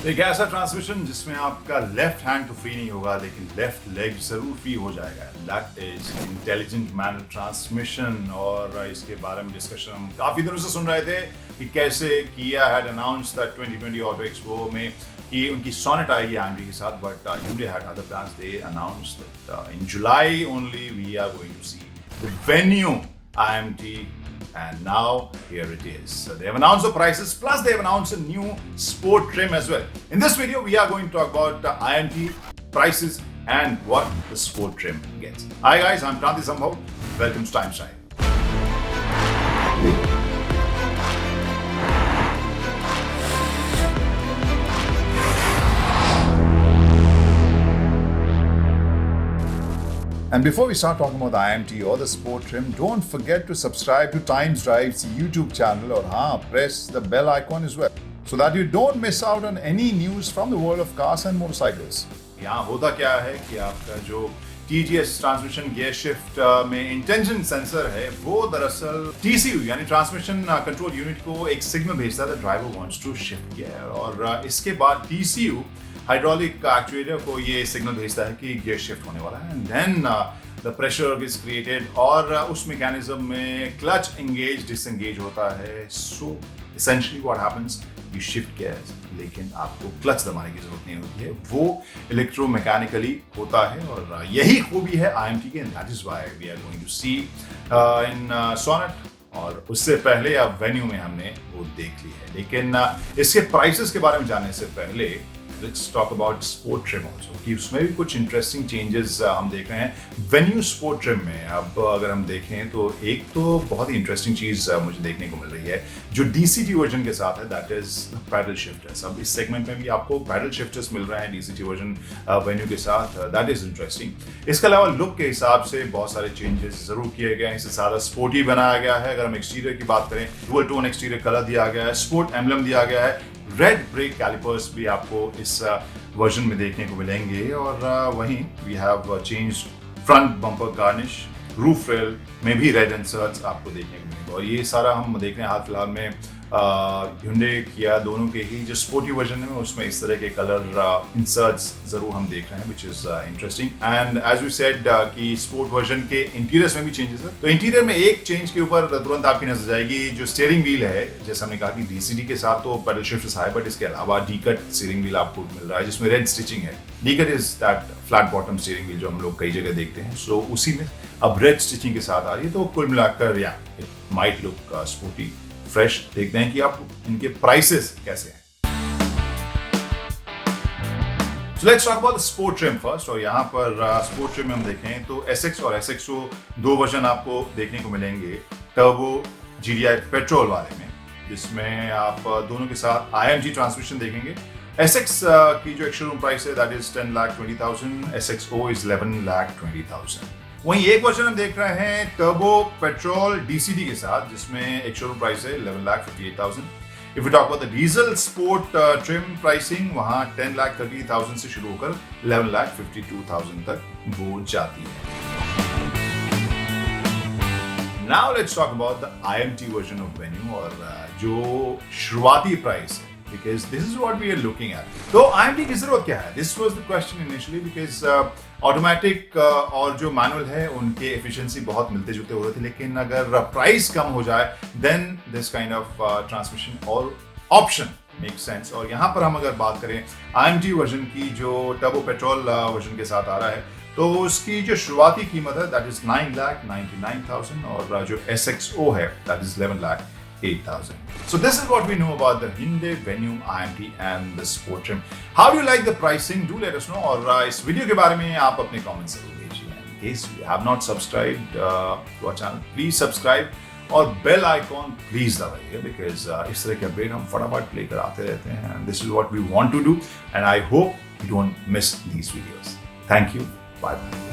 एक ऐसा ट्रांसमिशन जिसमें आपका लेफ्ट हैंड तो फ्री नहीं होगा लेकिन लेफ्ट लेग जरूर फ्री हो जाएगा। That is intelligent manual transmission. और इसके बारे में डिस्कशन हम काफी दिनों से सुन रहे थे कि कैसे किया had announce that 2020 auto expo में कि उनकी सोनेट आएगी AMD के साथ, but Hyundai had other plans. They announced that in July only we are going to see the venue AMD. And now here it is. So they have announced the prices, plus they have announced a new sport trim as well. In this video, we are going to talk about the IMT prices and what the sport trim gets. Hi guys, I'm Kranti Sambhav. Welcome to Time Style. And before we start talking about the IMT or the sport trim, don't forget to subscribe to Times Drive's YouTube channel or press the bell icon as well so that you don't miss out on any news from the world of cars and motorcycles. यहाँ होता क्या है कि आपका जो TGS transmission gear shift में intention sensor है वो दरअसल TCU यानी ट्रांसमिशन कंट्रोल यूनिट को एक सिग्नल भेजता है driver wants to shift gear, और इसके बाद TCU हाइड्रोलिक एक्चुएटर को ये सिग्नल भेजता है कि गियर शिफ्ट होने वाला है, and then the pressure is created और उस मैकेनिज्म में क्लच एंगेज डिसएंगेज होता है। So essentially what happens, you shift gears लेकिन आपको क्लच दबाने की जरूरत नहीं होती है, वो इलेक्ट्रोमैकेनिकली होता है। और यही खूबी है IMT के, that is why we are going to see in Sonet. और उससे पहले अब वेन्यू में हमने वो देख ली है, लेकिन इसके प्राइसेस के बारे में जानने से पहले let's talk about sport trim also, कि उसमें भी कुछ इंटरेस्टिंग चेंजेस हम देख रहे हैं वेन्यू स्पोर्ट ट्रिम में। अब अगर हम देखें तो एक तो बहुत ही इंटरेस्टिंग चीज मुझे देखने को मिल रही है जो DCT वर्जन के साथ है, दैट इज पैडल शिफ्टर्स। अब इस सेगमेंट में भी आपको पैडल शिफ्टर्स मिल रहे हैं DCT वर्जन वेन्यू के साथ, दैट इज इंटरेस्टिंग। इसके अलावा लुक के हिसाब से बहुत सारे चेंजेस जरूर किए गए हैं, इसे ज्यादा स्पोर्टी बनाया गया है। अगर हम एक्सटीरियर की बात करें, डुअल टोन एक्सटीरियर कलर दिया गया है, स्पोर्ट एम्बलम दिया गया है, रेड ब्रेक कैलिपर्स भी आपको इस वर्जन में देखने को मिलेंगे, और वहीं we have change front bumper garnish, roof rail में भी रेड इंसर्ट्स आपको देखने को मिलेंगे। और ये सारा हम देख रहे हैं हाल फिलहाल में Hyundai किया दोनों के ही जो स्पोर्टी वर्जन है उसमें इस तरह के कलर इंसर्ट्स जरूर हम देख रहे हैं, which is interesting. And as we said कि स्पोर्ट वर्जन के इंटीरियर्स में भी चेंजेस है। तो इंटीरियर में एक चेंज के ऊपर तुरंत आपकी नजर जाएगी, जो स्टीयरिंग व्हील है, जैसे हमने कहा कि DCT के साथ तो पैडल शिफ्ट है, बट इसके अलावा D-कट स्टीयरिंग व्हील आपको मिल रहा है जिसमें रेड स्टिचिंग है। D-कट is that flat bottom steering wheel जो हम लोग कई जगह देखते हैं, सो उसी में अब रेड स्टिचिंग के साथ आ रही है। तो कुल मिलाकर या it might look sporty fresh. देखते हैं कि आप इनके प्राइसेस कैसे हैं। So let's talk about the sport trim first। और यहाँ पर स्पोर्ट ट्रिम में हम देखें तो SX और SXO दो वर्जन आपको देखने को मिलेंगे टर्बो GDI पेट्रोल वाले में, जिसमें आप दोनों के साथ IMG ट्रांसमिशन देखेंगे। SX की जो एक्स-शोरूम प्राइस है दैट इज 10,20,000, SXO इज 11,20,000। वहीं एक वर्जन हम देख रहे हैं टर्बो पेट्रोल DCT के साथ, जिसमें एक शोरूम प्राइस है 11,58,000। If you talk about the diesel sport trim pricing, वहां 10,30,000 से शुरू होकर 11,52,000 तक वो जाती है। Now let's talk about the IMT version of venue, और जो शुरुआती प्राइस है, because this is what we are looking at. तो IMT की जरूरत क्या है? This was the question initially because automatic और जो मैनुअल है उनके एफिशिएंसी बहुत मिलते जुलते हो रहे थे, लेकिन अगर प्राइस कम हो जाए then this kind of transmission और ऑप्शन मेक सेंस। और यहाँ पर हम अगर बात करें IMT वर्जन की जो टर्बो पेट्रोल वर्जन के साथ आ रहा है, तो उसकी जो शुरुआती कीमत है दैट इज 9,99,000, और जो SXO है that is 11,08,000. So this is what we know about the Hyundai Venue IMT and the Sport Trim. How do you like the pricing? Do let us know. और इस वीडियो के बारे में आप अपने कमेंट्स जरूर भेजिए। In case you have not subscribed to our channel, please subscribe और बेल आइकॉन प्लीज दबाइए, बिकॉज इस तरह के अपडेट हम फटाफट लेकर आते रहते हैं, and this is what we want to do, and I hope you don't miss these videos. Thank you. Bye bye.